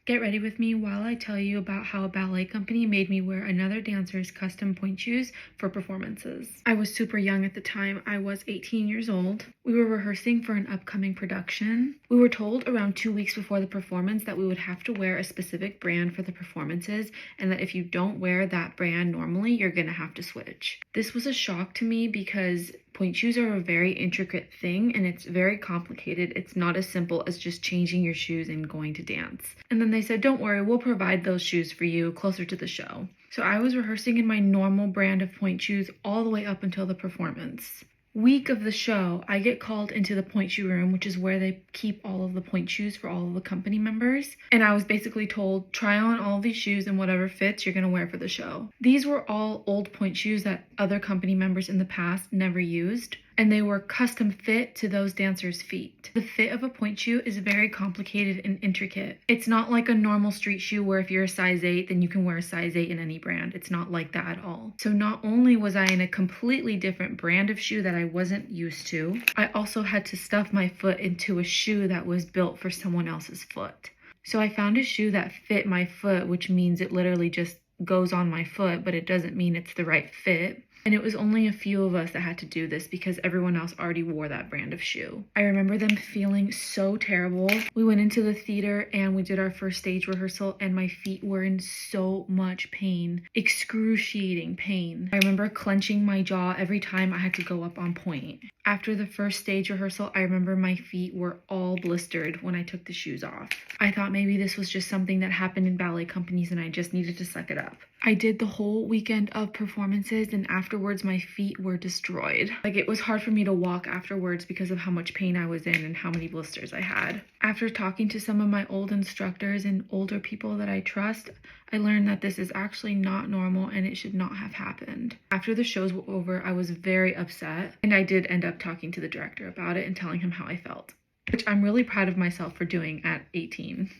Get ready with me while I tell you about how a ballet company made me wear another dancer's custom pointe shoes for performances. I was super young at the time. I was 18 years old. We were rehearsing for an upcoming production. We were told around 2 weeks before the performance that we would have to wear a specific brand for the performances, and that if you don't wear that brand normally, you're gonna have to switch. This was a shock to me because pointe shoes are a very intricate thing and it's very complicated. It's not as simple as just changing your shoes and going to dance. And then they said, don't worry, we'll provide those shoes for you closer to the show. So I was rehearsing in my normal brand of pointe shoes all the way up until the performance. Week of the show, I get called into the pointe shoe room, which is where they keep all of the pointe shoes for all of the company members. And I was basically told, try on all these shoes and whatever fits you're gonna wear for the show. These were all old pointe shoes that other company members in the past never used, and they were custom fit to those dancers' feet. The fit of a pointe shoe is very complicated and intricate. It's not like a normal street shoe where if you're a size 8, then you can wear a size 8 in any brand. It's not like that at all. So not only was I in a completely different brand of shoe that I wasn't used to, I also had to stuff my foot into a shoe that was built for someone else's foot. So I found a shoe that fit my foot, which means it literally just goes on my foot, but it doesn't mean it's the right fit. And it was only a few of us that had to do this because everyone else already wore that brand of shoe. I remember them feeling so terrible. We went into the theater and we did our first stage rehearsal and my feet were in so much pain, excruciating pain. I remember clenching my jaw every time I had to go up on pointe. After the first stage rehearsal, I remember my feet were all blistered when I took the shoes off. I thought maybe this was just something that happened in ballet companies and I just needed to suck it up. I did the whole weekend of performances and afterwards my feet were destroyed. Like, it was hard for me to walk afterwards because of how much pain I was in and how many blisters I had. After talking to some of my old instructors and older people that I trust, I learned that this is actually not normal and it should not have happened. After the shows were over, I was very upset and I did end up talking to the director about it and telling him how I felt, which I'm really proud of myself for doing at 18.